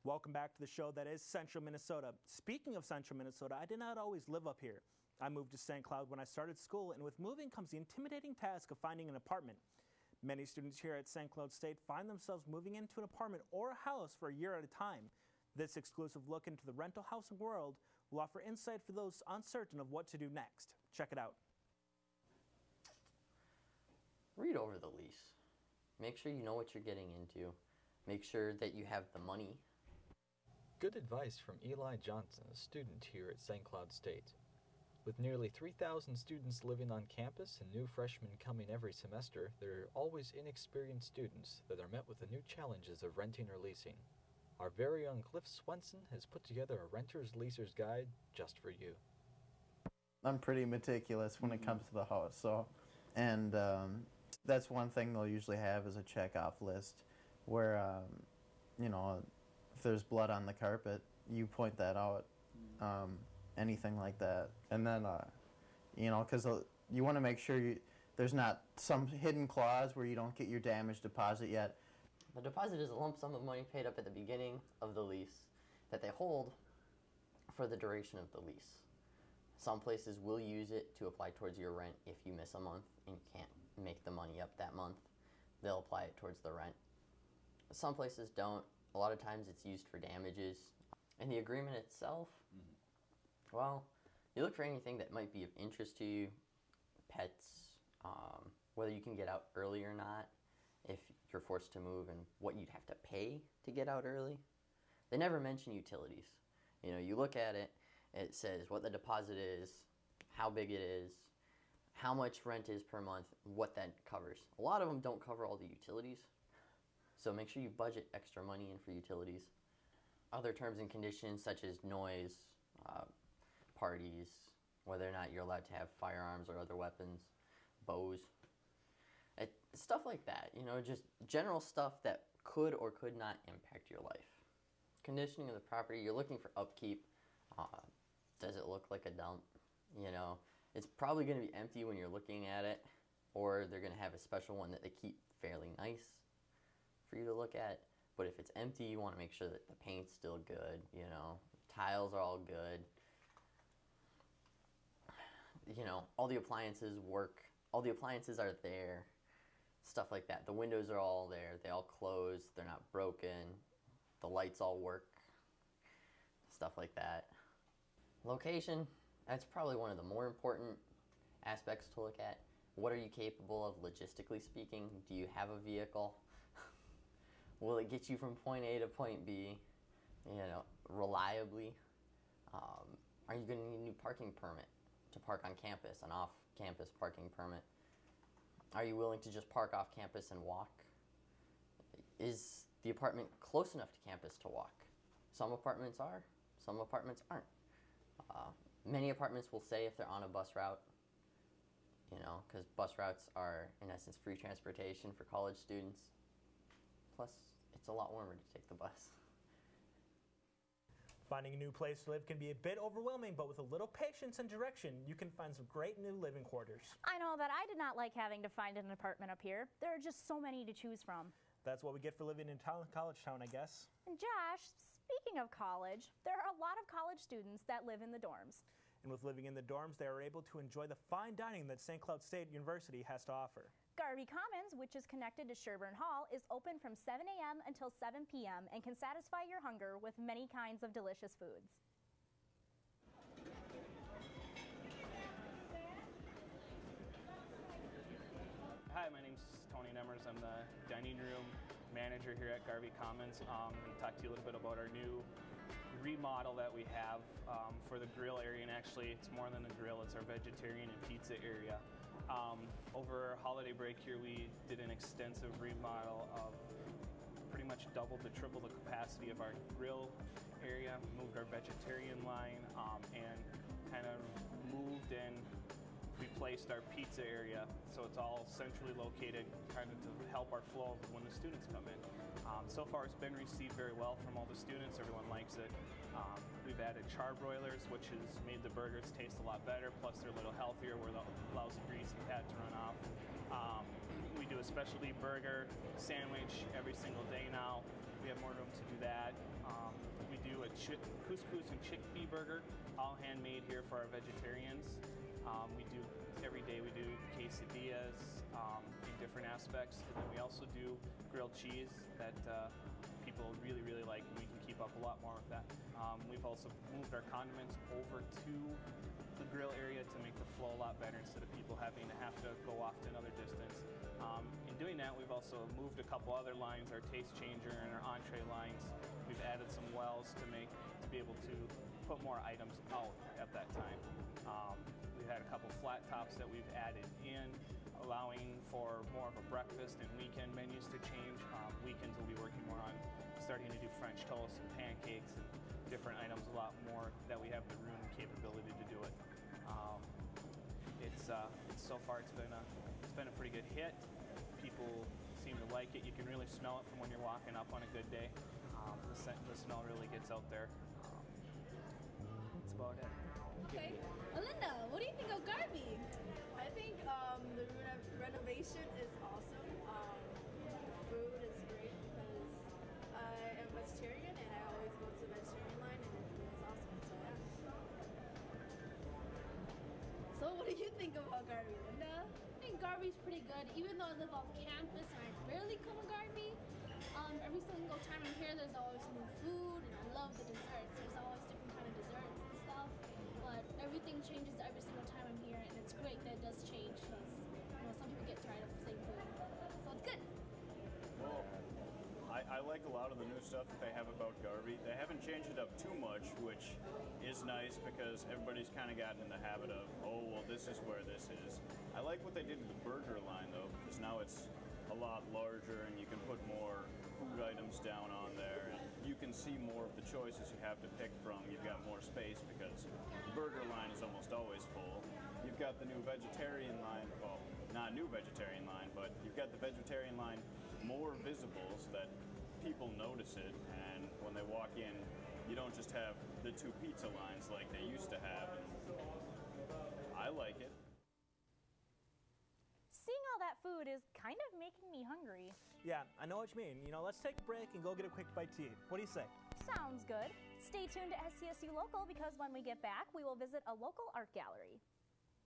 Welcome back to the show that is Central Minnesota. Speaking of Central Minnesota, I did not always live up here. I moved to St. Cloud when I started school, and with moving comes the intimidating task of finding an apartment. Many students here at St. Cloud State find themselves moving into an apartment or a house for a year at a time. This exclusive look into the rental housing world will offer insight for those uncertain of what to do next. Check it out. Read over the lease. Make sure you know what you're getting into. Make sure that you have the money. Good advice from Eli Johnson, a student here at St. Cloud State. With nearly 3,000 students living on campus and new freshmen coming every semester, there are always inexperienced students that are met with the new challenges of renting or leasing. Our very own Cliff Swenson has put together a renter's leaser's guide just for you. I'm pretty meticulous when it comes to the house, and that's one thing they'll usually have is a check-off list where, you know, if there's blood on the carpet, you point that out, anything like that. And then, you know, because you want to make sure there's not some hidden clause where you don't get your damage deposit yet. The deposit is a lump sum of money paid up at the beginning of the lease that they hold for the duration of the lease. Some places will use it to apply towards your rent if you miss a month and you can't make the money up that month. They'll apply it towards the rent. Some places don't. A lot of times it's used for damages. And the agreement itself, well, you look for anything that might be of interest to you, pets, whether you can get out early or not, if you're forced to move, and what you'd have to pay to get out early. They never mention utilities. You know, you look at it, it says what the deposit is, how big it is, how much rent is per month, what that covers. A lot of them don't cover all the utilities, so make sure you budget extra money in for utilities. Other terms and conditions such as noise, parties, whether or not you're allowed to have firearms or other weapons, bows, stuff like that, you know, just general stuff that could or could not impact your life. Conditioning of the property, you're looking for upkeep. Does it look like a dump? You know, it's probably going to be empty when you're looking at it, or they're going to have a special one that they keep fairly nice for you to look at. But if it's empty, you want to make sure that the paint's still good, you know, tiles are all good, you know, all the appliances work, all the appliances are there, stuff like that. The windows are all there, they all close, they're not broken, the lights all work, stuff like that. Location, that's probably one of the more important aspects to look at. What are you capable of logistically speaking? Do you have a vehicle? Will it get you from point A to point B, you know, reliably? Are you going to need a new parking permit to park on campus, an off-campus parking permit? Are you willing to just park off campus and walk? Is the apartment close enough to campus to walk? Some apartments are, some apartments aren't. Many apartments will say if they're on a bus route, you know, because bus routes are, in essence, free transportation for college students. Plus, it's a lot warmer to take the bus. Finding a new place to live can be a bit overwhelming, but with a little patience and direction, you can find some great new living quarters. I know that I did not like having to find an apartment up here. There are just so many to choose from. That's what we get for living in college town, I guess. And Josh, speaking of college, there are a lot of college students that live in the dorms. And with living in the dorms, they are able to enjoy the fine dining that St. Cloud State University has to offer. Garvey Commons, which is connected to Sherburne Hall, is open from 7 a.m. until 7 p.m. and can satisfy your hunger with many kinds of delicious foods. Hi, my name's Tony Nemmers. I'm the dining room manager here at Garvey Commons. I'm going to talk to you a little bit about our new remodel that we have for the grill area, and actually it's more than a grill, it's our vegetarian and pizza area. Over holiday break here we did an extensive remodel of pretty much doubled to triple the capacity of our grill area, moved our vegetarian line, and kind of moved and replaced our pizza area, so it's all centrally located, kind of to help our flow when the students come in. So far it's been received very well from all the students, everyone likes it. We've added char broilers, which has made the burgers taste a lot better, plus they're a little healthier where it allows the grease and fat to run off. We do a specialty burger sandwich every single day now. We have more room to do that. couscous and chickpea burger, all handmade here for our vegetarians. We do every day. We do quesadillas in different aspects, and then we also do grilled cheese that people really, really like, and we can keep up a lot more with that. We've also moved our condiments over to the grill area to make the flow a lot better instead of people having to have to go off to another distance. In doing that, we've also moved a couple other lines, our taste changer and our entree lines. We've added some wells to be able to put more items out at that time. We've had a couple flat tops that we've added in, allowing for more of a breakfast and weekend menus to change. Weekends we'll be working more on starting to do French toast and pancakes and different items, a lot more that we have the room and capability to do it. So far it's been a pretty good hit. People seem to like it. You can really smell it from when you're walking up on a good day. The smell really gets out there. That's about it. Okay. Alinda, what do you think of Garvey? I think the renovation is awesome. The food is great because I am vegetarian and I always go to the vegetarian line, and the food is awesome. So yeah. So what do you think about Garvey, Linda? I think Garvey's pretty good. Even though I live off campus and I rarely come to Garvey, every single time I'm here there's always new food, and I love the desserts. There's always different kind of desserts and stuff, but everything changes every single time I'm here, and it's great that it does change because some people get tired of the same food. So it's good. Well, I like a lot of the new stuff that they have about Garvey. They haven't changed it up too much, which is nice because everybody's kind of gotten in the habit of, oh, well, this is where this is. I like what they did with the burger line, though, because now it's a lot larger and you can put more food items down on there, and you can see more of the choices you have to pick from. You've got more space because the burger line is almost always full. You've got the new vegetarian line, well, not new vegetarian line, but you've got the vegetarian line more visible so that people notice it, and when they walk in, you don't just have the two pizza lines like they used to have, and I like it. Seeing all that food is kind of making me hungry. Yeah, I know what you mean. Let's take a break and go get a quick bite to eat. What do you say? Sounds good. Stay tuned to SCSU Local because when we get back, we will visit a local art gallery.